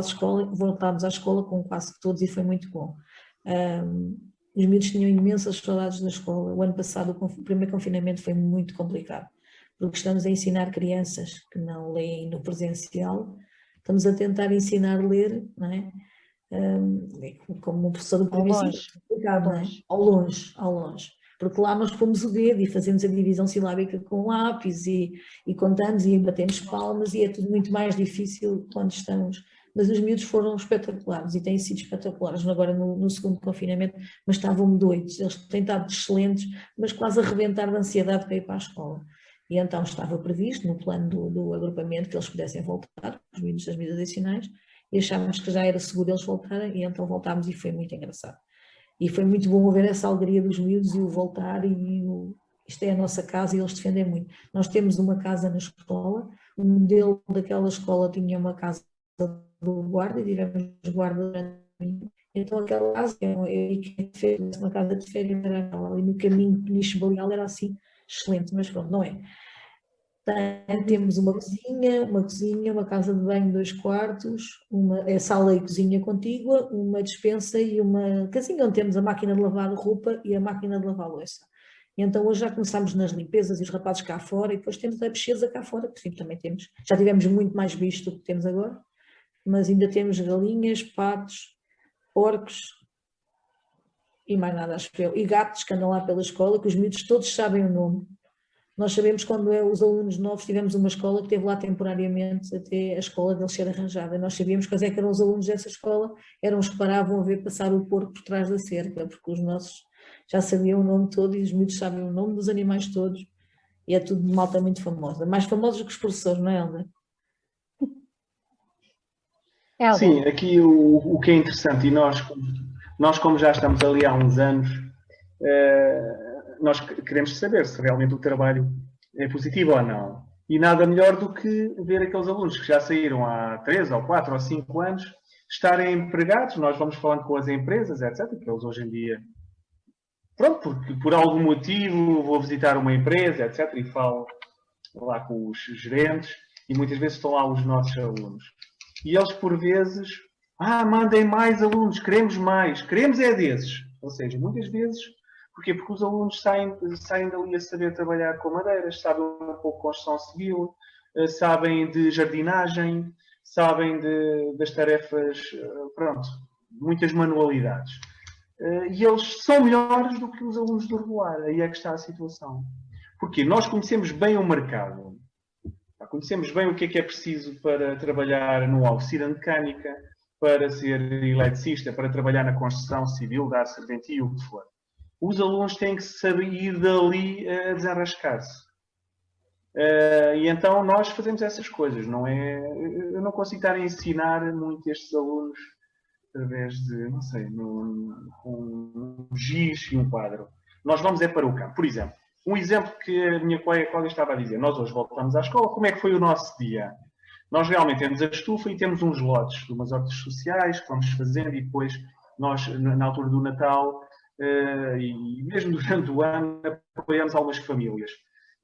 escola com quase todos e foi muito bom. Os miúdos tinham imensas saudades da escola. O ano passado o primeiro confinamento foi muito complicado, porque estamos a ensinar crianças que não leem no presencial, estamos a tentar ensinar a ler, não é? Como o professor do primeiro ciclo, complicado, não é? Ao longe. Porque lá nós pomos o dedo e fazemos a divisão silábica com lápis e contamos e batemos palmas e é tudo muito mais difícil quando estamos. Mas os miúdos foram espetaculares e têm sido espetaculares agora no segundo confinamento, mas estavam doidos, eles têm estado excelentes, mas quase a arrebentar de ansiedade para ir para a escola. E então estava previsto no plano do agrupamento que eles pudessem voltar, os miúdos das medidas adicionais, e achávamos que já era seguro eles voltarem, e então voltámos e foi muito engraçado. E foi muito bom ver essa alegria dos miúdos e o voltar, isto é a nossa casa e eles defendem muito. Nós temos uma casa na escola, o modelo daquela escola tinha uma casa do guarda e tivemos guarda durante então aquela casa, uma casa de férias, ali no caminho de Peniche Baleal era assim, excelente, mas pronto, não é. Temos uma cozinha, uma casa de banho, 2 quartos, uma sala e cozinha contígua, uma despensa e uma casinha onde temos a máquina de lavar roupa e a máquina de lavar louça. E então hoje já começámos nas limpezas e os rapazes cá fora e depois temos a pesquisa cá fora, que sim, também temos. Já tivemos muito mais bicho do que temos agora, mas ainda temos galinhas, patos, porcos e mais nada, acho eu. E gatos que andam lá pela escola, que os miúdos todos sabem o nome. Nós sabemos quando os alunos novos, tivemos uma escola que esteve lá temporariamente até a escola deles ser arranjada. Nós sabíamos quais é que eram os alunos dessa escola, eram os que paravam a ver passar o porco por trás da cerca, porque os nossos já sabiam o nome todo e os miúdos sabem o nome dos animais todos. E é tudo de malta muito famosa. Mais famosos que os professores, não é, Helder? Sim, aqui o que é interessante, e nós como já estamos ali há uns anos, nós queremos saber se realmente o trabalho é positivo ou não. E nada melhor do que ver aqueles alunos que já saíram há 3 ou 4 ou 5 anos estarem empregados. Nós vamos falando com as empresas, etc. Que eles hoje em dia, pronto, porque por algum motivo vou visitar uma empresa, etc. E falo lá com os gerentes e muitas vezes estão lá os nossos alunos. E eles por vezes, mandem mais alunos, queremos mais, queremos é desses. Ou seja, muitas vezes Porquê? Porque os alunos saem dali a saber trabalhar com madeiras, sabem um pouco de construção civil, sabem de jardinagem, sabem das tarefas, pronto, muitas manualidades. E eles são melhores do que os alunos do regular. Aí é que está a situação. Porque nós conhecemos bem o mercado. Conhecemos bem o que é preciso para trabalhar numa oficina mecânica, para ser eletricista, para trabalhar na construção civil, dar serventia, o que for. Os alunos têm que saber ir dali a desenrascar-se. E então nós fazemos essas coisas. Não é, eu não consigo estar a ensinar muito estes alunos através de, não sei, um giz e um quadro. Nós vamos para o campo. Por exemplo, um exemplo que a minha colega Cláudia estava a dizer. Nós hoje voltamos à escola. Como é que foi o nosso dia? Nós realmente temos a estufa e temos uns lotes de umas hortas sociais que vamos fazendo e depois nós, na altura do Natal e mesmo durante o ano, apoiamos algumas famílias.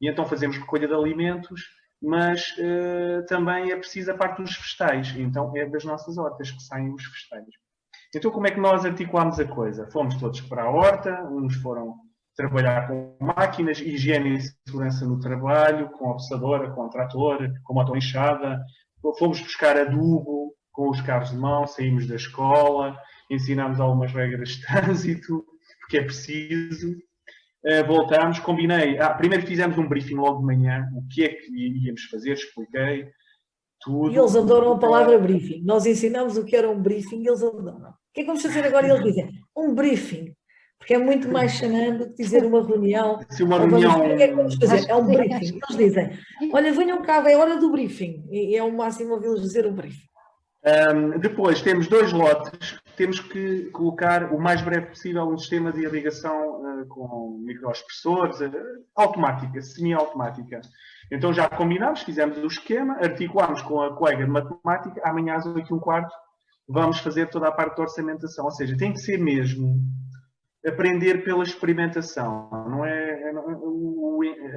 E então fazemos recolha de alimentos, mas também é preciso a parte dos vegetais. Então é das nossas hortas que saem os vegetais. Então como é que nós articulámos a coisa? Fomos todos para a horta, uns foram trabalhar com máquinas, higiene e segurança no trabalho, com a obsadora, com o trator, com a motorinchada. Fomos buscar adubo com os carros de mão, saímos da escola, ensinámos algumas regras de trânsito, porque é preciso. Voltámos, combinei. Primeiro fizemos um briefing logo de manhã, o que é que íamos fazer, expliquei tudo. E eles adoram a palavra briefing. Nós ensinamos o que era um briefing e eles adoram. O que é que vamos fazer agora? E eles dizem, um briefing. Porque é muito mais chanando do que dizer uma reunião. Se uma reunião... O que é que vamos fazer? É um briefing. Eles dizem, olha, venham cá, é hora do briefing. E é o máximo ouvi-los dizer um briefing. Depois temos 2 lotes, temos que colocar o mais breve possível um sistema de irrigação com microexpressores, automática, semi-automática. Então já combinámos, fizemos o esquema, articulámos com a colega de matemática, amanhã às 8h15 vamos fazer toda a parte de orçamentação. Ou seja, tem que ser mesmo aprender pela experimentação.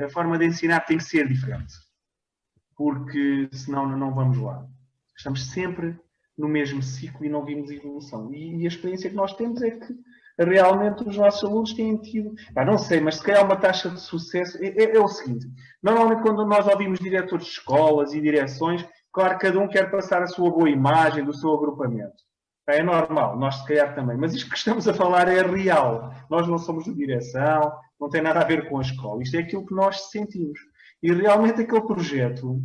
A forma de ensinar tem que ser diferente, porque senão não vamos lá. Estamos sempre no mesmo ciclo e não vimos evolução. E a experiência que nós temos é que realmente os nossos alunos têm tido... não sei, mas se calhar uma taxa de sucesso... É o seguinte, normalmente quando nós ouvimos diretores de escolas e direções, claro que cada um quer passar a sua boa imagem do seu agrupamento. É normal, nós se calhar também. Mas isto que estamos a falar é real. Nós não somos de direção, não tem nada a ver com a escola. Isto é aquilo que nós sentimos. E realmente aquele projeto...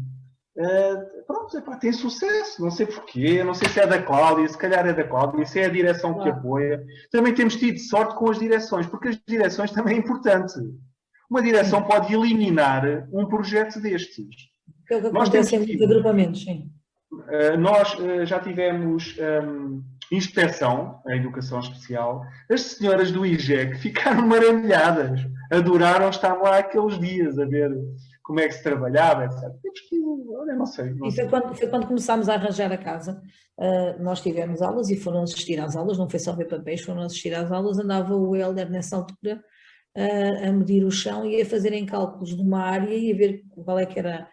tem sucesso, não sei porquê, não sei se é da Cláudia, se calhar é da Cláudia, se é a direção que apoia. Também temos tido sorte com as direções, porque as direções também é importante. Uma direção pode eliminar um projeto destes. É o que acontece em muitos agrupamentos, sim. Nós já tivemos inspeção, a educação especial. As senhoras do IGEC ficaram maravilhadas, adoraram estar lá aqueles dias a ver como é que se trabalhava, etc. Temos que, olha, não sei. Foi quando começámos a arranjar a casa. Nós tivemos aulas e foram assistir às aulas, não foi só ver papéis, foram assistir às aulas. Andava o Helder nessa altura a medir o chão e a fazerem cálculos de uma área e a ver qual é que era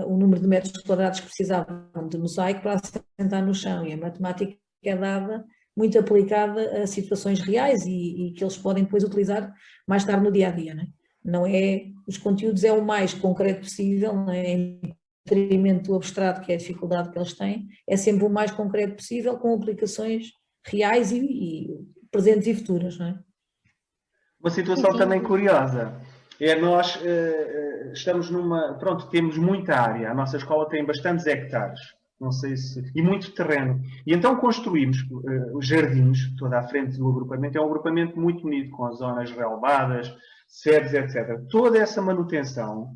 o número de metros quadrados que precisavam de mosaico para assentar no chão. E a matemática é dada, muito aplicada a situações reais e que eles podem depois utilizar mais tarde no dia-a-dia, não é? Não é, os conteúdos é o mais concreto possível, não é? Em detrimento do abstrato, que é a dificuldade que eles têm, é sempre o mais concreto possível, com aplicações reais e presentes e futuras, não é? Uma situação também curiosa nós estamos temos muita área, a nossa escola tem bastantes hectares, não sei se, e muito terreno, e então construímos os jardins, toda a frente do agrupamento, é um agrupamento muito bonito, com as zonas relevadas, sedes, etc. Toda essa manutenção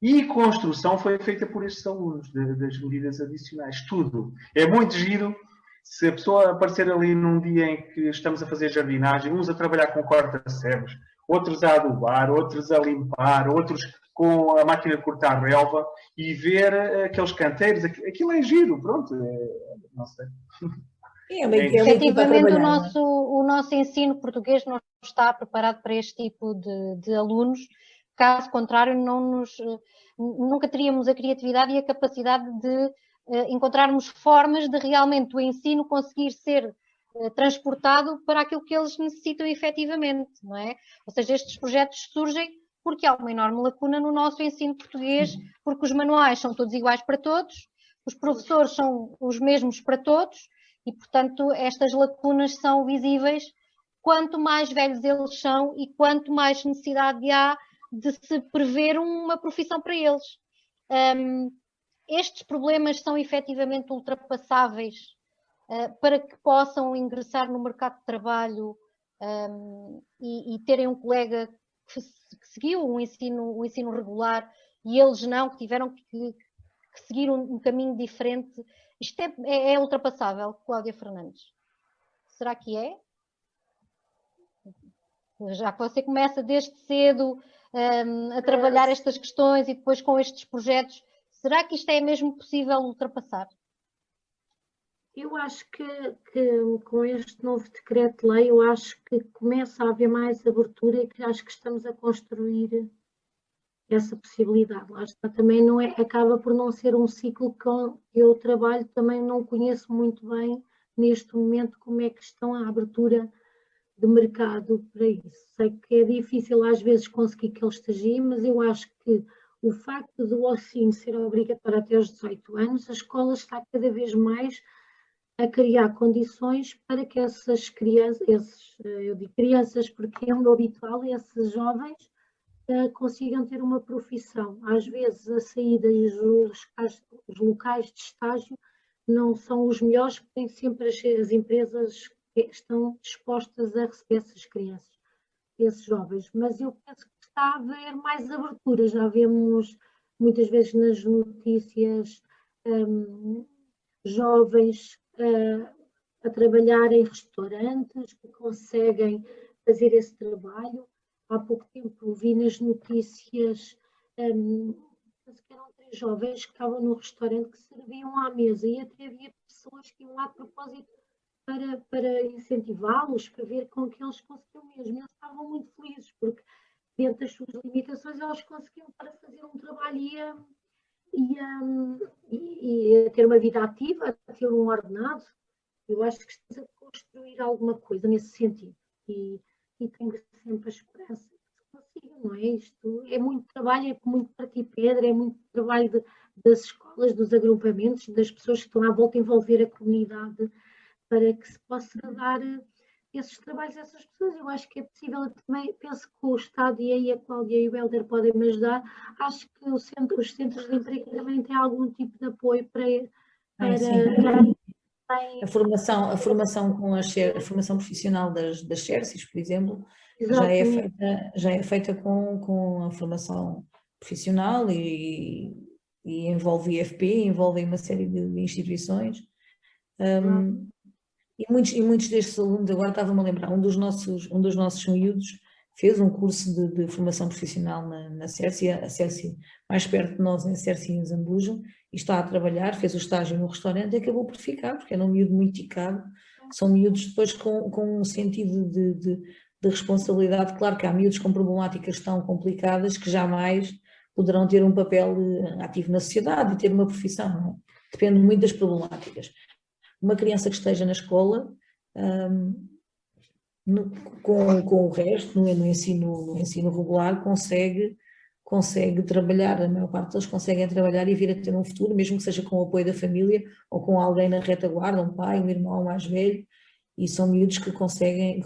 e construção foi feita por estes alunos, das medidas adicionais, tudo. É muito giro se a pessoa aparecer ali num dia em que estamos a fazer jardinagem, uns a trabalhar com corta-cebos, outros a adubar, outros a limpar, outros com a máquina de cortar relva e ver aqueles canteiros, aquilo é giro, pronto, não sei. Efetivamente o nosso ensino português não está preparado para este tipo de alunos, caso contrário nunca teríamos a criatividade e a capacidade de encontrarmos formas de realmente o ensino conseguir ser transportado para aquilo que eles necessitam efetivamente, não é? Ou seja, estes projetos surgem porque há uma enorme lacuna no nosso ensino português, porque os manuais são todos iguais para todos, os professores são os mesmos para todos e, portanto, estas lacunas são visíveis quanto mais velhos eles são e quanto mais necessidade há de se prever uma profissão para eles. Estes problemas são efetivamente ultrapassáveis para que possam ingressar no mercado de trabalho e terem um colega que seguiu um ensino regular e eles não, que tiveram que seguir um caminho diferente. Isto é ultrapassável, Cláudia Fernandes. Será que é? Já que você começa desde cedo a trabalhar estas questões e depois com estes projetos, será que isto é mesmo possível ultrapassar? Eu acho que com este novo decreto-lei, eu acho que começa a haver mais abertura e que acho que estamos a construir essa possibilidade. Lá está, também não é, acaba por não ser um ciclo que eu trabalho, também não conheço muito bem neste momento como é que estão a abertura de mercado para isso. Sei que é difícil às vezes conseguir que eles estagiem, mas eu acho que o facto do OSCIN ser obrigatório até aos 18 anos, a escola está cada vez mais a criar condições para que essas crianças, eu digo crianças porque é o habitual, esses jovens consigam ter uma profissão. Às vezes a saída e os locais de estágio não são os melhores, porque nem sempre as empresas estão dispostas a receber essas crianças, esses jovens. Mas eu penso que está a haver mais abertura. Já vemos muitas vezes nas notícias jovens a trabalhar em restaurantes que conseguem fazer esse trabalho. Há pouco tempo vi nas notícias penso que eram 3 jovens que estavam no restaurante que serviam à mesa e até havia pessoas que iam lá de propósito para incentivá-los, para ver com que eles conseguiam mesmo. Eles estavam muito felizes porque dentro das suas limitações eles conseguiam para fazer um trabalho e a ter uma vida ativa, a ter um ordenado. Eu acho que estamos a construir alguma coisa nesse sentido e tenho sempre a esperança que se consiga, não é? Isto é muito trabalho, é muito partir pedra, é muito trabalho das escolas, dos agrupamentos, das pessoas que estão à volta a envolver a comunidade para que se possa dar esses trabalhos a essas pessoas. Eu acho que é possível, eu também penso que o Estado e aí a Cláudia e o Hélder podem me ajudar. Acho que os centros de emprego também têm algum tipo de apoio para a formação com a formação profissional das CERSIs, por exemplo, já é feita com a formação profissional e envolve IFP, envolve uma série de instituições. E muitos destes alunos, agora estava-me a lembrar, um dos nossos miúdos fez um curso de formação profissional na CERSI, a CERSI mais perto de nós, em CERSI em Zambuja, e está a trabalhar, fez o estágio no restaurante e acabou por ficar, porque era um miúdo muito ticado. São miúdos depois com um sentido de responsabilidade. Claro que há miúdos com problemáticas tão complicadas que jamais poderão ter um papel ativo na sociedade e ter uma profissão, não é? Depende muito das problemáticas. Uma criança que esteja na escola, com o resto, no ensino regular, consegue trabalhar, a maior parte deles conseguem trabalhar e vir a ter um futuro, mesmo que seja com o apoio da família ou com alguém na retaguarda, um pai, um irmão mais velho, e são miúdos que conseguem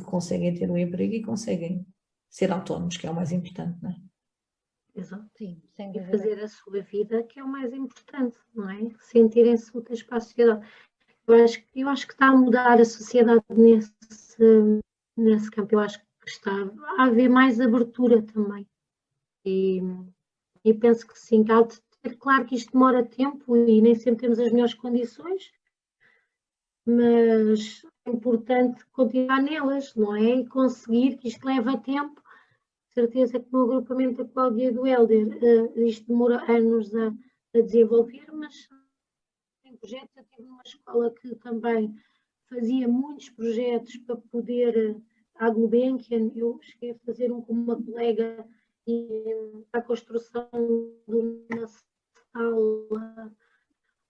ter um emprego e conseguem ser autónomos, que é o mais importante, não é? Exato, sim, e fazer a sua vida, que é o mais importante, não é? Sentirem-se úteis para a sociedade. Eu acho que está a mudar a sociedade nesse campo. Eu acho que está a haver mais abertura também. E penso que sim, claro que isto demora tempo e nem sempre temos as melhores condições, mas é importante continuar nelas, não é? E conseguir, que isto leva tempo. Certeza que no agrupamento da Cláudia e do Hélder isto demora anos a desenvolver, mas tem projetos. Eu tive numa escola que também fazia muitos projetos para poder, a Gulbenkian, eu cheguei a fazer um com uma colega a construção de uma sala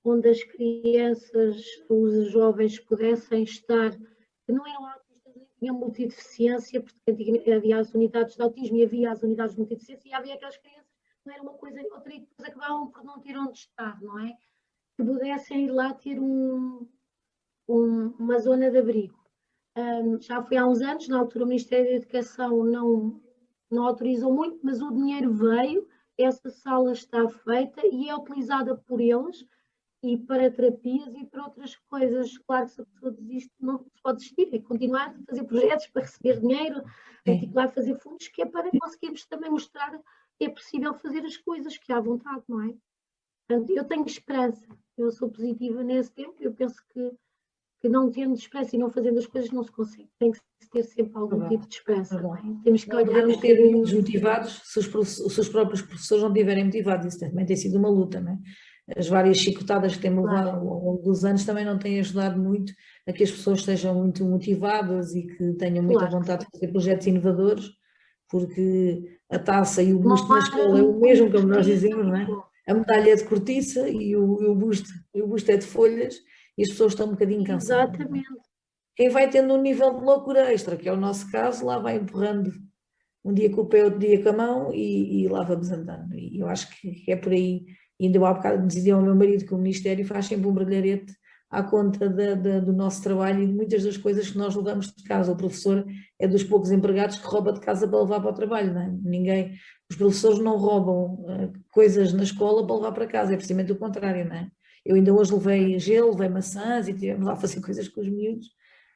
onde as crianças, os jovens pudessem estar que não eram autistas nem tinham multideficiência, porque antigamente havia as unidades de autismo e havia as unidades de multideficiência e havia aquelas crianças que não era uma coisa nem outra e depois acabavam por não ter onde estar, não é? Que pudessem ir lá ter uma zona de abrigo. Já foi há uns anos, na altura o Ministério da Educação não autorizou muito, mas o dinheiro veio, essa sala está feita e é utilizada por eles e para terapias e para outras coisas. Claro que se a pessoa desiste, não se pode desistir, é continuar a fazer projetos para receber dinheiro, articular, fazer fundos, que é para conseguirmos também mostrar que é possível fazer as coisas, que há vontade, não é? Portanto, eu tenho esperança, eu sou positiva nesse tempo, eu penso que não tendo esperança e não fazendo as coisas não se consegue. Tem que ter sempre algum tipo de esperança. Não é? Temos que olhar um bocadinho desmotivados se os próprios professores não estiverem motivados. Isso também tem sido uma luta, não é? As várias chicotadas que temos levado ao longo dos anos também não têm ajudado muito a que as pessoas estejam muito motivadas e que tenham muita vontade de fazer projetos inovadores, porque a taça e o busto na escola é o mesmo, como nós dizemos, não é? A medalha é de cortiça e o busto é de folhas. E as pessoas estão um bocadinho cansadas. Exatamente. Quem vai tendo um nível de loucura extra, que é o nosso caso, lá vai empurrando um dia com o pé, outro dia com a mão e lá vamos andando. E eu acho que é por aí. E ainda há bocado dizia ao meu marido que o Ministério faz sempre um brilharete à conta do nosso trabalho e de muitas das coisas que nós levamos de casa. O professor é dos poucos empregados que rouba de casa para levar para o trabalho, não é? Os professores não roubam coisas na escola para levar para casa, é precisamente o contrário, não é? Eu ainda hoje levei gelo, levei maçãs e tivemos lá a fazer coisas com os miúdos,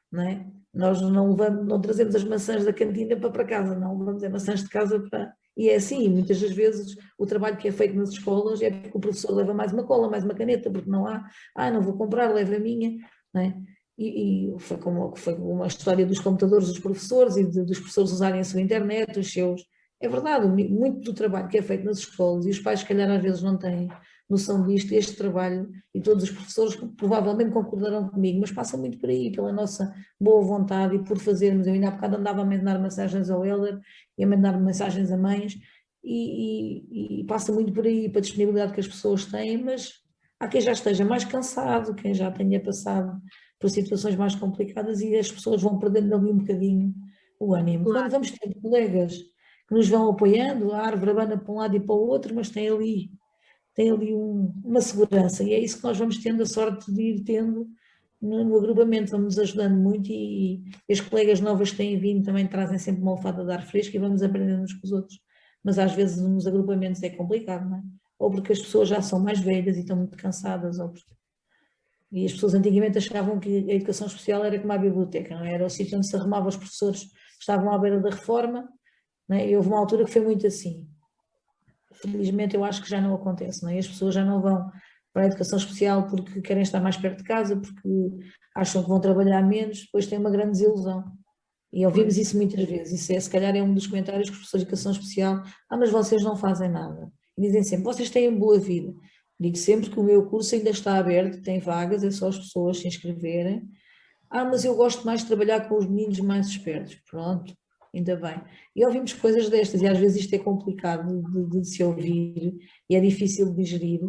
não é? Nós não trazemos as maçãs da cantina para casa, não, levamos as maçãs de casa para... E é assim, muitas das vezes o trabalho que é feito nas escolas é porque o professor leva mais uma cola, mais uma caneta, porque não há, não vou comprar, leva a minha, não é? E foi uma história dos computadores dos professores e dos professores usarem a sua internet, os seus... É verdade, muito do trabalho que é feito nas escolas e os pais, se calhar, às vezes não têm noção disto, este trabalho, e todos os professores provavelmente concordarão comigo, mas passa muito por aí, pela nossa boa vontade e por fazermos. Eu ainda há bocado andava a mandar mensagens ao Helder e a mandar mensagens a mães e passa muito por aí, para a disponibilidade que as pessoas têm, mas há quem já esteja mais cansado, quem já tenha passado por situações mais complicadas e as pessoas vão perdendo ali um bocadinho o ânimo. Claro. Quando vamos tendo colegas que nos vão apoiando, a árvore abana para um lado e para o outro, mas tem ali uma segurança e é isso que nós vamos tendo a sorte de ir tendo no agrupamento, vamos ajudando muito e as colegas novas que têm vindo também trazem sempre uma alfada de ar fresco e vamos aprendendo uns com os outros, mas às vezes nos agrupamentos é complicado, não é? Ou porque as pessoas já são mais velhas e estão muito cansadas, e as pessoas antigamente achavam que a educação especial era como a biblioteca, não é? Era o sítio onde se arrumava os professores que estavam à beira da reforma, não é? E houve uma altura que foi muito assim. Felizmente eu acho que já não acontece, não é? As pessoas já não vão para a educação especial porque querem estar mais perto de casa, porque acham que vão trabalhar menos, depois têm uma grande desilusão. E ouvimos isso muitas vezes, isso se calhar é um dos comentários que os professores de educação especial, mas vocês não fazem nada. E dizem sempre, vocês têm boa vida. Digo sempre que o meu curso ainda está aberto, tem vagas, é só as pessoas se inscreverem. Mas eu gosto mais de trabalhar com os meninos mais espertos. Pronto. Ainda bem. E ouvimos coisas destas, e às vezes isto é complicado de se ouvir, e é difícil de digerir,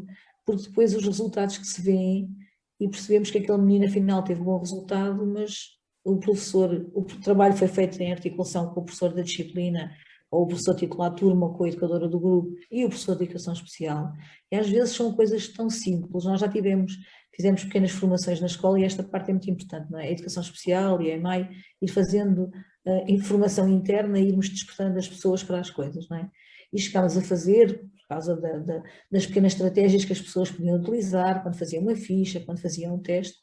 porque depois os resultados que se vêem, e percebemos que aquele menino afinal teve bom resultado, mas o trabalho foi feito em articulação com o professor da disciplina, ou o professor titular de turma, ou com a educadora do grupo, e o professor de educação especial, e às vezes são coisas tão simples. Nós já fizemos pequenas formações na escola, e esta parte é muito importante, não é? A educação especial e a EMAI, ir fazendo informação interna e irmos despertando as pessoas para as coisas, não é? E chegámos a fazer, por causa das pequenas estratégias que as pessoas podiam utilizar, quando faziam uma ficha, quando faziam um teste,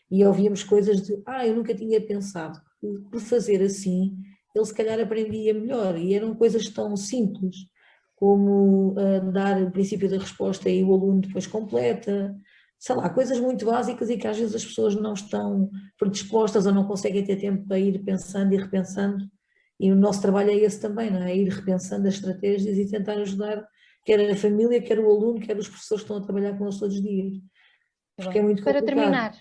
e ouvíamos coisas de, eu nunca tinha pensado que por fazer assim, ele se calhar aprendia melhor, e eram coisas tão simples, como dar o princípio da resposta e o aluno depois completa, sei lá, coisas muito básicas e que às vezes as pessoas não estão predispostas ou não conseguem ter tempo para ir pensando e repensando, e o nosso trabalho é esse também, não é? Ir repensando as estratégias e tentar ajudar quer a família, quer o aluno, quer os professores que estão a trabalhar com nós todos os dias, porque é muito complicado.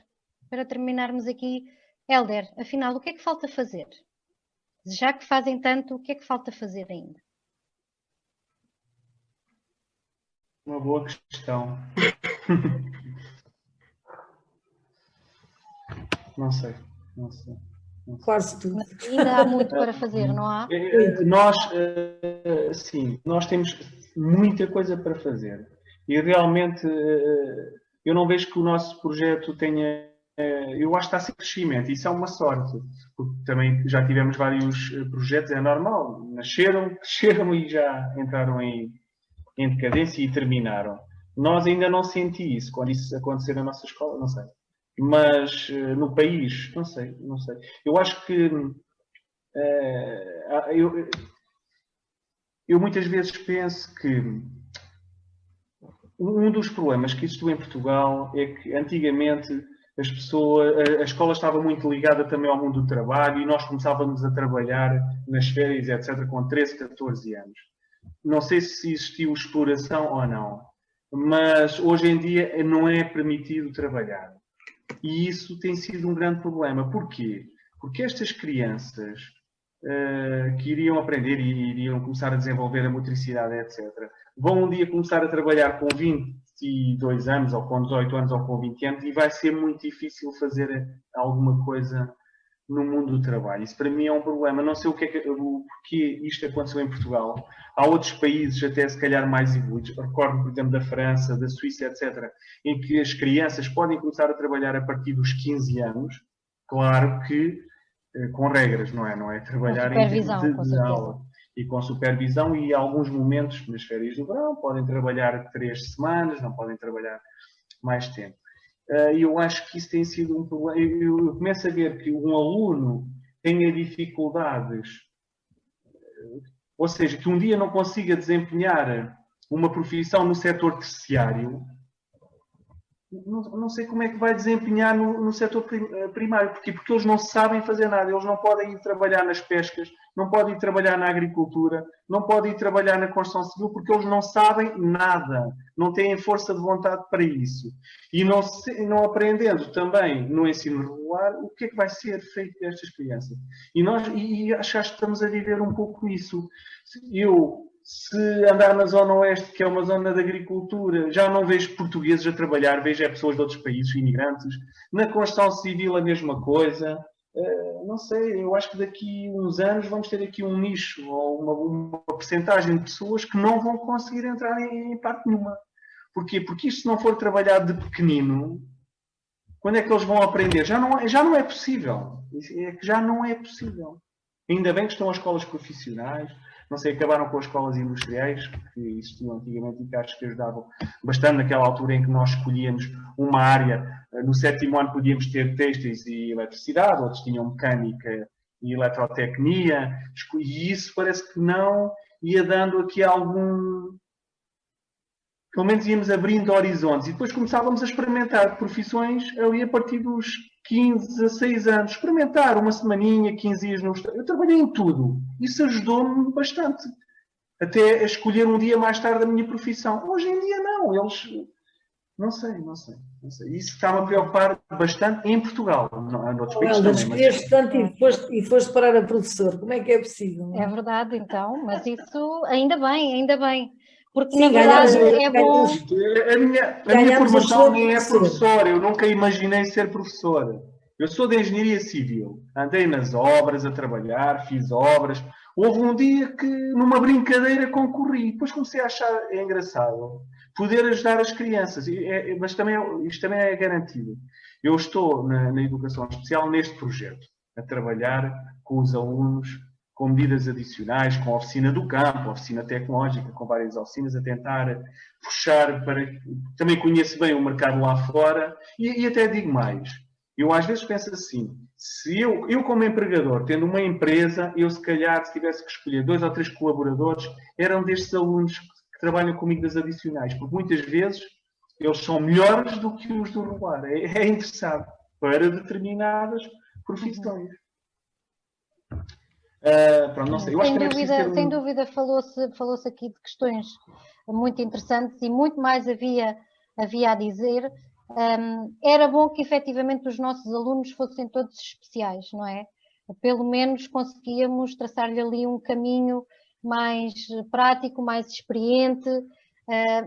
Para terminarmos aqui, Helder, afinal, o que é que falta fazer? Já que fazem tanto, o que é que falta fazer ainda? Uma boa questão. Não sei. Quase tudo. Mas ainda há muito para fazer, não há? Sim, nós temos muita coisa para fazer. E realmente eu não vejo que o nosso projeto tenha... Eu acho que está sem crescimento. Isso é uma sorte. Porque também já tivemos vários projetos, é normal. Nasceram, cresceram e já entraram em decadência e terminaram. Nós ainda não senti isso. Quando isso acontecer na nossa escola, não sei. Mas no país, não sei. Eu acho que eu muitas vezes penso que um dos problemas que existiu em Portugal é que antigamente a escola estava muito ligada também ao mundo do trabalho e nós começávamos a trabalhar nas férias, etc., com 13, 14 anos. Não sei se existiu exploração ou não, mas hoje em dia não é permitido trabalhar. E isso tem sido um grande problema. Porquê? Porque estas crianças que iriam aprender e iriam começar a desenvolver a motricidade, etc., vão um dia começar a trabalhar com 22 anos, ou com 18 anos, ou com 20 anos, e vai ser muito difícil fazer alguma coisa no mundo do trabalho. Isso para mim é um problema. Não sei porquê isto aconteceu em Portugal. Há outros países, até se calhar mais evoluídos. Recordo, por exemplo, da França, da Suíça, etc., em que as crianças podem começar a trabalhar a partir dos 15 anos. Claro que com regras, não é? Não é trabalhar em termos de aula. E com supervisão, e alguns momentos, nas férias do verão, podem trabalhar 3 semanas, não podem trabalhar mais tempo. E eu acho que isso tem sido um problema. Eu começo a ver que um aluno tenha dificuldades, ou seja, que um dia não consiga desempenhar uma profissão no setor terciário, não sei como é que vai desempenhar no setor primário. Porquê? Porque eles não sabem fazer nada. Eles não podem ir trabalhar nas pescas, não podem ir trabalhar na agricultura, não podem ir trabalhar na construção civil, porque eles não sabem nada. Não têm força de vontade para isso. E não aprendendo também no ensino regular, o que é que vai ser feito destas crianças? E acho que estamos a viver um pouco isso. Se andar na zona oeste, que é uma zona de agricultura, já não vejo portugueses a trabalhar, vejo pessoas de outros países, imigrantes. Na construção civil a mesma coisa. Não sei, eu acho que daqui a uns anos vamos ter aqui um nicho ou uma percentagem de pessoas que não vão conseguir entrar em parte nenhuma. Porquê? Porque isto, se não for trabalhado de pequenino, quando é que eles vão aprender? Já não é possível. É que já não é possível. Ainda bem que estão as escolas profissionais. Não sei, acabaram com as escolas industriais, que existiam antigamente e que acho que ajudavam bastante naquela altura em que nós escolhíamos uma área. No 7º ano podíamos ter têxteis e eletricidade, outros tinham mecânica e eletrotecnia, e isso parece que não ia dando aqui algum... Pelo menos íamos abrindo horizontes e depois começávamos a experimentar profissões ali a partir dos 15, 16 anos. Experimentar uma semaninha, 15 dias no... Eu trabalhei em tudo. Isso ajudou-me bastante. Até a escolher um dia mais tarde a minha profissão. Hoje em dia não. Eles... Não sei. Isso está-me a preocupar bastante em Portugal. Noutros países também. Tanto e foste parar a professor. Como é que é possível? É verdade, então. Mas isso, ainda bem. Porque, sim, na verdade, é bom... A minha formação nem é professora. Eu nunca imaginei ser professora. Eu sou de engenharia civil. Andei nas obras a trabalhar, fiz obras. Houve um dia que, numa brincadeira, concorri. Depois comecei a achar engraçado poder ajudar as crianças. Mas isto também é garantido. Eu estou na educação especial neste projeto, a trabalhar com os alunos, com medidas adicionais, com a oficina do campo, a oficina tecnológica, com várias oficinas, a tentar puxar para... Também conheço bem o mercado lá fora e até digo mais. Eu às vezes penso assim, se eu como empregador, tendo uma empresa, eu se calhar, se tivesse que escolher 2 ou 3 colaboradores, eram destes alunos que trabalham com medidas adicionais, porque muitas vezes eles são melhores do que os do regular. É interessante para determinadas profissões. Pronto, não sei. Eu acho que sem dúvida falou-se aqui de questões muito interessantes e muito mais havia a dizer. Era bom que efetivamente os nossos alunos fossem todos especiais, não é? Pelo menos conseguíamos traçar-lhe ali um caminho mais prático, mais experiente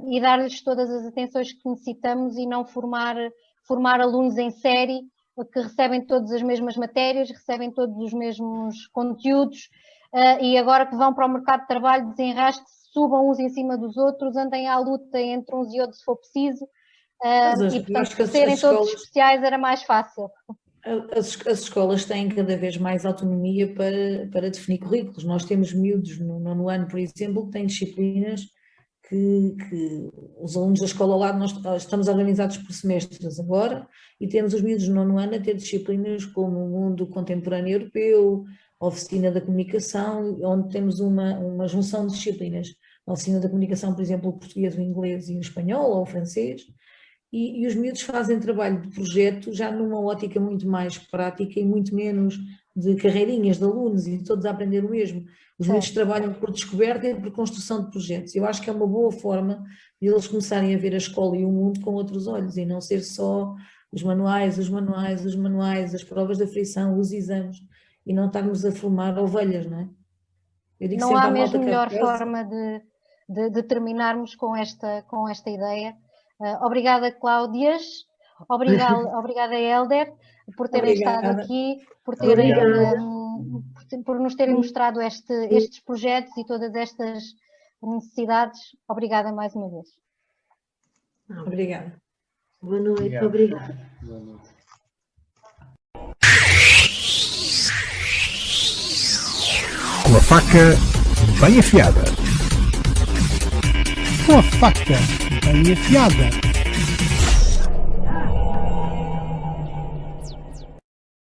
e dar-lhes todas as atenções que necessitamos e não formar alunos em série que recebem todas as mesmas matérias, recebem todos os mesmos conteúdos, e agora que vão para o mercado de trabalho desenrasque-se, subam uns em cima dos outros, andem à luta entre uns e outros se for preciso, e portanto, por serem todos especiais era mais fácil. As escolas têm cada vez mais autonomia para definir currículos. Nós temos miúdos no 9º ano, por exemplo, que têm disciplinas que os alunos da escola ao lado, nós estamos organizados por semestres agora, e temos os miúdos no 9º ano a ter disciplinas como o mundo contemporâneo europeu, a oficina da comunicação, onde temos uma junção de disciplinas. A oficina da comunicação, por exemplo, o português, o inglês e o espanhol, ou o francês, e os miúdos fazem trabalho de projeto já numa ótica muito mais prática e muito menos de carreirinhas de alunos e todos a aprender o mesmo. Os miúdos trabalham por descoberta e por construção de projetos. Eu acho que é uma boa forma de eles começarem a ver a escola e o mundo com outros olhos e não ser só os manuais, as provas de aferição, os exames, e não estarmos a formar ovelhas, não é? Não há mesmo melhor forma de terminarmos com esta ideia. Obrigada, Cláudias. Obrigada, Hélder, por terem estado aqui, por nos terem mostrado estes projetos e todas estas necessidades. Obrigada mais uma vez. Obrigada. Boa noite, obrigada. Boa noite. Com a faca bem afiada. Com a faca bem afiada.